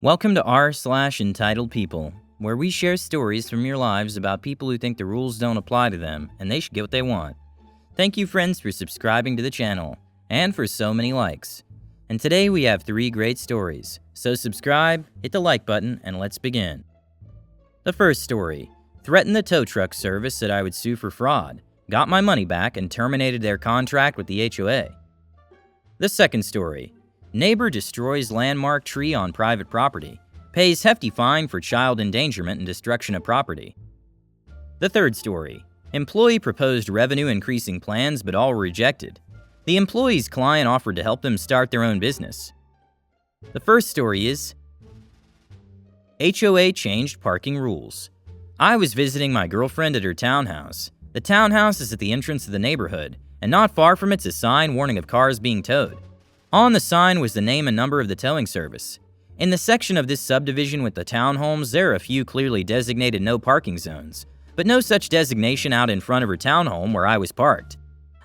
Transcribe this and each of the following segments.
Welcome to r/entitled people, where we share stories from your lives about people who think the rules don't apply to them and they should get what they want. Thank you, friends, for subscribing to the channel and for so many likes. And today we have 3 great stories, so subscribe, hit the like button, and let's begin. The first story: threatened the tow truck service that I would sue for fraud, got my money back, and terminated their contract with the HOA. The second story: neighbor destroys landmark tree on private property, pays hefty fine for child endangerment and destruction of property. The third story: employee proposed revenue-increasing plans but all were rejected. The employee's client offered to help them start their own business. The first story is HOA changed parking rules. I was visiting my girlfriend at her townhouse. The townhouse is at the entrance of the neighborhood, and not far from it's a sign warning of cars being towed. On the sign was the name and number of the towing service. In the section of this subdivision with the townhomes, there are a few clearly designated no parking zones, but no such designation out in front of her townhome where I was parked.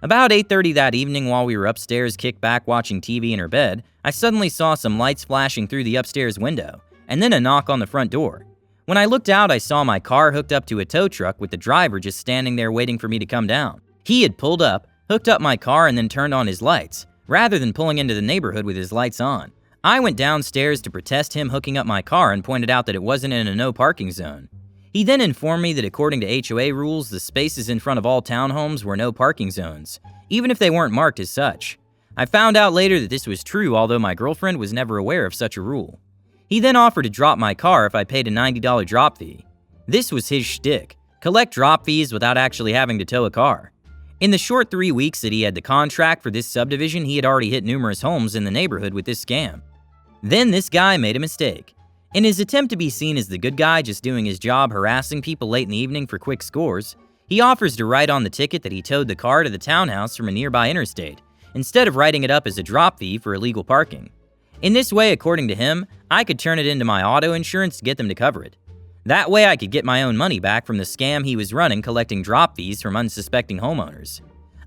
About 8:30 that evening, while we were upstairs kicked back watching TV in her bed, I suddenly saw some lights flashing through the upstairs window, and then a knock on the front door. When I looked out, I saw my car hooked up to a tow truck with the driver just standing there waiting for me to come down. He had pulled up, hooked up my car, and then turned on his lights, rather than pulling into the neighborhood with his lights on. I went downstairs to protest him hooking up my car and pointed out that it wasn't in a no parking zone. He then informed me that according to HOA rules, the spaces in front of all townhomes were no parking zones, even if they weren't marked as such. I found out later that this was true, although my girlfriend was never aware of such a rule. He then offered to drop my car if I paid a $90 drop fee. This was his shtick: collect drop fees without actually having to tow a car. In the short 3 weeks that he had the contract for this subdivision, he had already hit numerous homes in the neighborhood with this scam. Then this guy made a mistake. In his attempt to be seen as the good guy just doing his job harassing people late in the evening for quick scores, he offers to write on the ticket that he towed the car to the townhouse from a nearby interstate, instead of writing it up as a drop fee for illegal parking. In this way, according to him, I could turn it into my auto insurance to get them to cover it. That way I could get my own money back from the scam he was running, collecting drop fees from unsuspecting homeowners.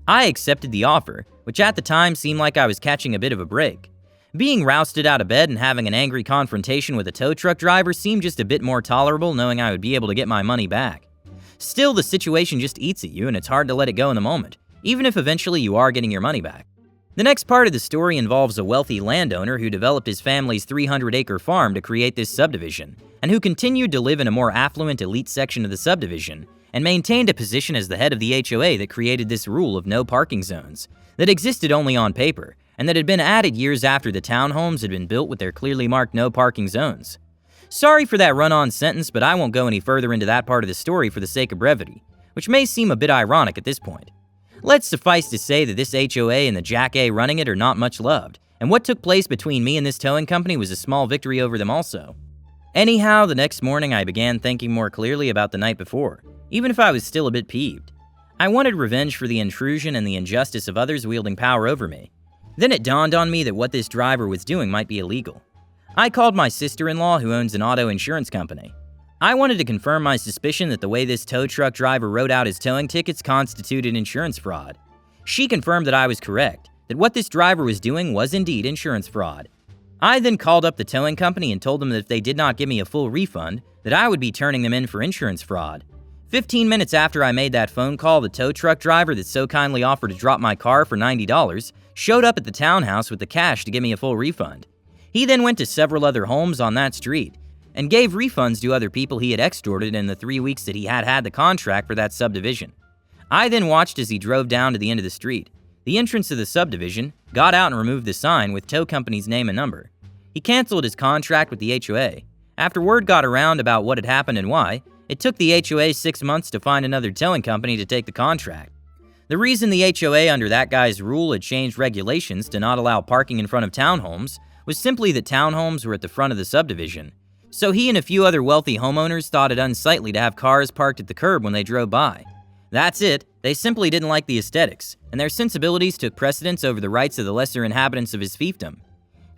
I accepted the offer, which at the time seemed like I was catching a bit of a break. Being rousted out of bed and having an angry confrontation with a tow truck driver seemed just a bit more tolerable, knowing I would be able to get my money back. Still, the situation just eats at you and it's hard to let it go in the moment, even if eventually you are getting your money back. The next part of the story involves a wealthy landowner who developed his family's 300-acre farm to create this subdivision, and who continued to live in a more affluent elite section of the subdivision, and maintained a position as the head of the HOA that created this rule of no parking zones, that existed only on paper, and that had been added years after the townhomes had been built with their clearly marked no parking zones. Sorry for that run-on sentence, but I won't go any further into that part of the story for the sake of brevity, which may seem a bit ironic at this point. Let's suffice to say that this HOA and the Jack A running it are not much loved, and what took place between me and this towing company was a small victory over them also. Anyhow, the next morning I began thinking more clearly about the night before, even if I was still a bit peeved. I wanted revenge for the intrusion and the injustice of others wielding power over me. Then it dawned on me that what this driver was doing might be illegal. I called my sister-in-law, who owns an auto insurance company. I wanted to confirm my suspicion that the way this tow truck driver wrote out his towing tickets constituted insurance fraud. She confirmed that I was correct, that what this driver was doing was indeed insurance fraud. I then called up the towing company and told them that if they did not give me a full refund, that I would be turning them in for insurance fraud. 15 minutes after I made that phone call, the tow truck driver that so kindly offered to drop my car for $90 showed up at the townhouse with the cash to give me a full refund. He then went to several other homes on that street and gave refunds to other people he had extorted in the 3 weeks that he had the contract for that subdivision. I then watched as he drove down to the end of the street, the entrance of the subdivision, got out and removed the sign with tow company's name and number. He canceled his contract with the HOA. After word got around about what had happened and why, it took the HOA 6 months to find another towing company to take the contract. The reason the HOA under that guy's rule had changed regulations to not allow parking in front of townhomes was simply that townhomes were at the front of the subdivision. So he and a few other wealthy homeowners thought it unsightly to have cars parked at the curb when they drove by. That's it, they simply didn't like the aesthetics, and their sensibilities took precedence over the rights of the lesser inhabitants of his fiefdom.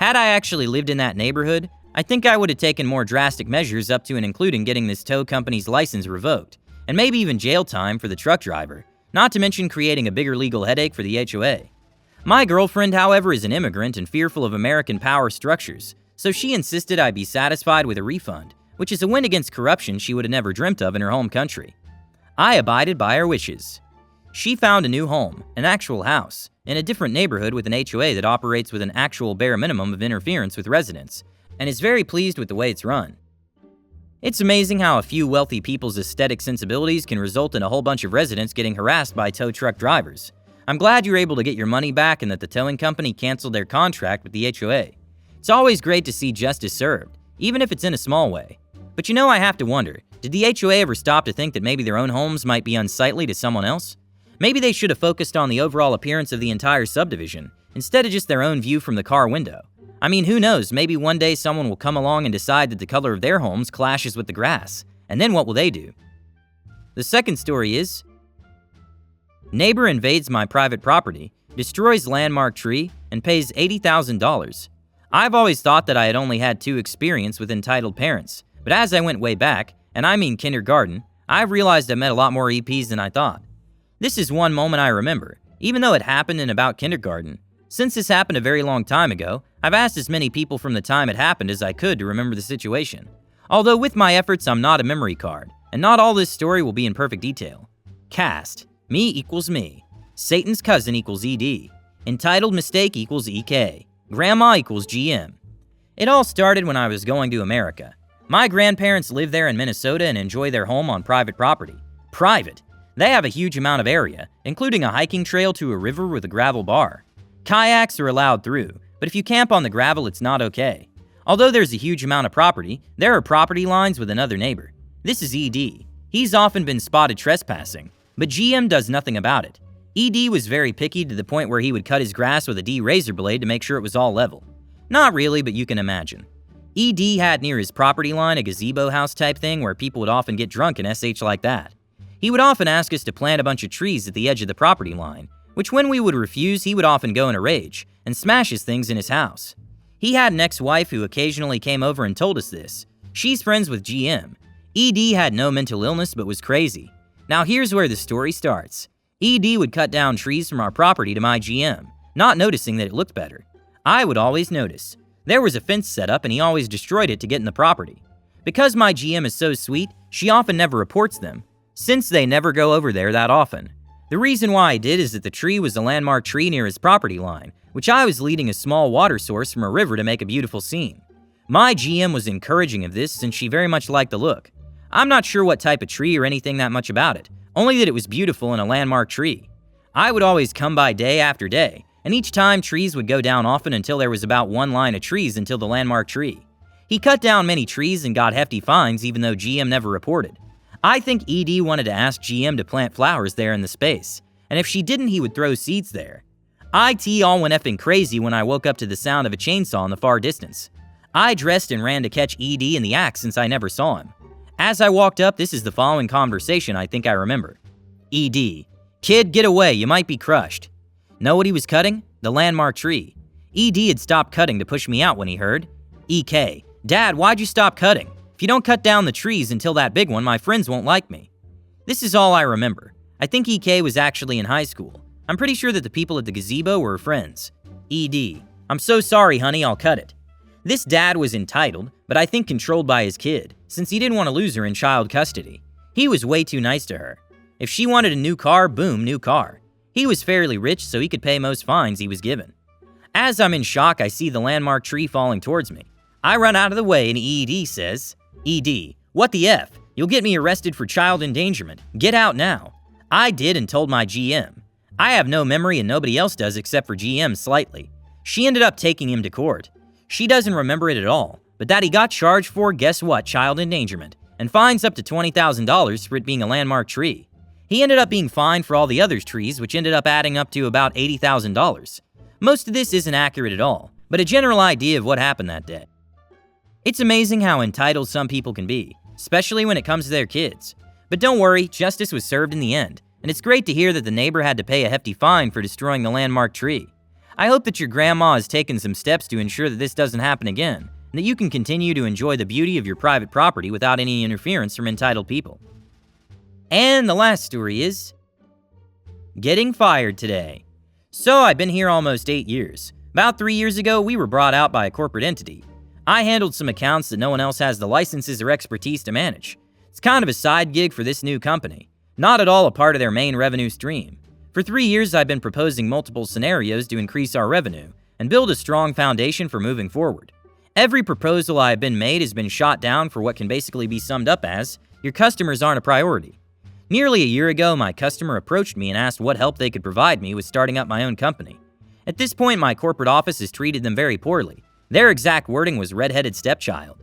Had I actually lived in that neighborhood, I think I would have taken more drastic measures up to and including getting this tow company's license revoked, and maybe even jail time for the truck driver, not to mention creating a bigger legal headache for the HOA. My girlfriend, however, is an immigrant and fearful of American power structures, so she insisted I be satisfied with a refund, which is a win against corruption she would have never dreamt of in her home country. I abided by her wishes. She found a new home, an actual house, in a different neighborhood with an HOA that operates with an actual bare minimum of interference with residents, and is very pleased with the way it's run. It's amazing how a few wealthy people's aesthetic sensibilities can result in a whole bunch of residents getting harassed by tow truck drivers. I'm glad you're able to get your money back and that the towing company canceled their contract with the HOA. It's always great to see justice served, even if it's in a small way. But I have to wonder, did the HOA ever stop to think that maybe their own homes might be unsightly to someone else? Maybe they should have focused on the overall appearance of the entire subdivision, instead of just their own view from the car window. I mean, who knows, maybe one day someone will come along and decide that the color of their homes clashes with the grass, and then what will they do? The second story is, neighbor invades my private property, destroys landmark tree, and pays $80,000. I've always thought that I had only had 2 experience with entitled parents, but as I went way back, and I mean kindergarten, I've realized I met a lot more EPs than I thought. This is one moment I remember, even though it happened in about kindergarten. Since this happened a very long time ago, I've asked as many people from the time it happened as I could to remember the situation. Although with my efforts I'm not a memory card, and not all this story will be in perfect detail. Cast, me equals me. Satan's cousin equals ED. Entitled mistake equals EK. Grandma equals GM. It all started when I was going to America. My grandparents live there in Minnesota and enjoy their home on private property. Private. They have a huge amount of area, including a hiking trail to a river with a gravel bar. Kayaks are allowed through, but if you camp on the gravel, it's not okay. Although there's a huge amount of property, there are property lines with another neighbor. This is ED. He's often been spotted trespassing, but GM does nothing about it. ED was very picky to the point where he would cut his grass with a D razor blade to make sure it was all level. Not really, but you can imagine. ED had near his property line a gazebo house type thing where people would often get drunk and SH like that. He would often ask us to plant a bunch of trees at the edge of the property line, which when we would refuse, he would often go in a rage and smash his things in his house. He had an ex-wife who occasionally came over and told us this. She's friends with GM. ED had no mental illness but was crazy. Now here's where the story starts. ED would cut down trees from our property to my GM, not noticing that it looked better. I would always notice. There was a fence set up and he always destroyed it to get in the property. Because my GM is so sweet, she often never reports them, since they never go over there that often. The reason why I did is that the tree was a landmark tree near his property line, which I was leading a small water source from a river to make a beautiful scene. My GM was encouraging of this since she very much liked the look. I'm not sure what type of tree or anything that much about it, only that it was beautiful and a landmark tree. I would always come by day after day, and each time trees would go down often until there was about 1 line of trees until the landmark tree. He cut down many trees and got hefty fines even though GM never reported. I think ED wanted to ask GM to plant flowers there in the space, and if she didn't he would throw seeds there. IT all went effing crazy when I woke up to the sound of a chainsaw in the far distance. I dressed and ran to catch ED in the act since I never saw him. As I walked up, this is the following conversation I think I remember. ED, kid, get away, you might be crushed. Know what he was cutting? The landmark tree. ED had stopped cutting to push me out when he heard. EK, Dad, why'd you stop cutting? If you don't cut down the trees until that big one, my friends won't like me. This is all I remember. I think EK was actually in high school. I'm pretty sure that the people at the gazebo were friends. ED, I'm so sorry, honey, I'll cut it. This dad was entitled, but I think controlled by his kid, since he didn't want to lose her in child custody. He was way too nice to her. If she wanted a new car, boom, new car. He was fairly rich, so he could pay most fines he was given. As I'm in shock, I see the landmark tree falling towards me. I run out of the way and ED says, ED, what the F? You'll get me arrested for child endangerment. Get out now. I did and told my GM. I have no memory and nobody else does except for GM slightly. She ended up taking him to court. She doesn't remember it at all, but that he got charged for, guess what, child endangerment, and fines up to $20,000 for it being a landmark tree. He ended up being fined for all the other trees, which ended up adding up to about $80,000. Most of this isn't accurate at all, but a general idea of what happened that day. It's amazing how entitled some people can be, especially when it comes to their kids. But don't worry, justice was served in the end, and it's great to hear that the neighbor had to pay a hefty fine for destroying the landmark tree. I hope that your grandma has taken some steps to ensure that this doesn't happen again, and that you can continue to enjoy the beauty of your private property without any interference from entitled people. And the last story is getting fired today. So I've been here almost 8 years. About 3 years ago, we were brought out by a corporate entity. I handled some accounts that no one else has the licenses or expertise to manage. It's kind of a side gig for this new company, not at all a part of their main revenue stream. For 3 years, I've been proposing multiple scenarios to increase our revenue and build a strong foundation for moving forward. Every proposal I have been made has been shot down for what can basically be summed up as, your customers aren't a priority. Nearly a year ago, my customer approached me and asked what help they could provide me with starting up my own company. At this point, my corporate office has treated them very poorly. Their exact wording was redheaded stepchild.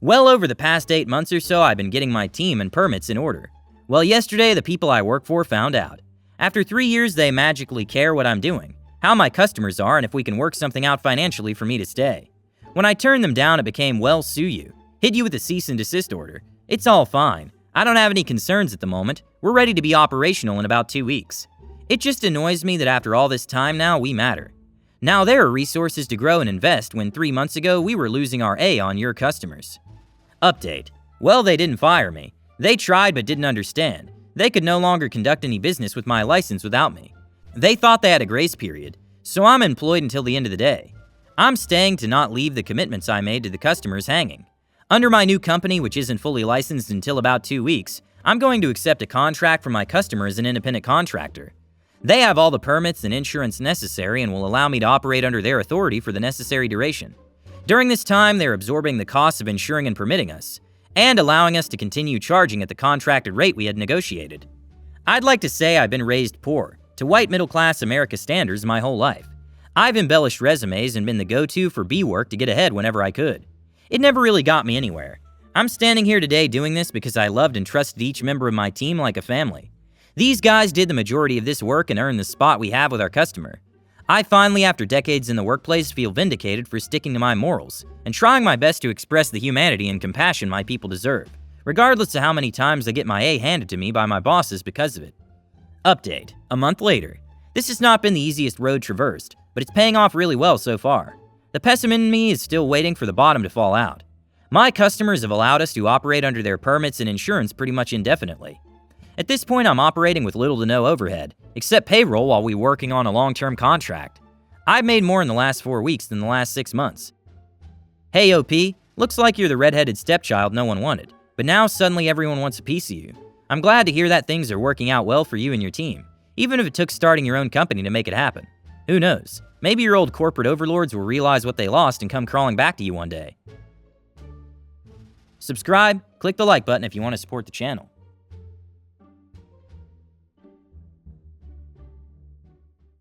Well over the past 8 months or so, I've been getting my team and permits in order. Well, yesterday, the people I work for found out. After 3 years, they magically care what I'm doing, how my customers are, and if we can work something out financially for me to stay. When I turned them down, it became, well, sue you. Hit you with a cease and desist order. It's all fine. I don't have any concerns at the moment. We're ready to be operational in about 2 weeks. It just annoys me that after all this time now, we matter. Now there are resources to grow and invest when 3 months ago we were losing our A on your customers. Update. Well, they didn't fire me. They tried but didn't understand. They could no longer conduct any business with my license without me. They thought they had a grace period, so I'm employed until the end of the day. I'm staying to not leave the commitments I made to the customers hanging. Under my new company, which isn't fully licensed until about 2 weeks, I'm going to accept a contract from my customer as an independent contractor. They have all the permits and insurance necessary and will allow me to operate under their authority for the necessary duration. During this time, they're absorbing the costs of insuring and permitting us, and allowing us to continue charging at the contracted rate we had negotiated. I'd like to say I've been raised poor, to white middle-class America standards my whole life. I've embellished resumes and been the go-to for B work to get ahead whenever I could. It never really got me anywhere. I'm standing here today doing this because I loved and trusted each member of my team like a family. These guys did the majority of this work and earned the spot we have with our customer. I finally, after decades in the workplace, feel vindicated for sticking to my morals and trying my best to express the humanity and compassion my people deserve, regardless of how many times I get my A handed to me by my bosses because of it. Update. A month later. This has not been the easiest road traversed, but it's paying off really well so far. The pessimist in me is still waiting for the bottom to fall out. My customers have allowed us to operate under their permits and insurance pretty much indefinitely. At this point, I'm operating with little to no overhead, except payroll while we're working on a long-term contract. I've made more in the last 4 weeks than the last 6 months. Hey OP, looks like you're the redheaded stepchild no one wanted, but now suddenly everyone wants a piece of you. I'm glad to hear that things are working out well for you and your team, even if it took starting your own company to make it happen. Who knows? Maybe your old corporate overlords will realize what they lost and come crawling back to you one day. Subscribe, click the like button if you want to support the channel.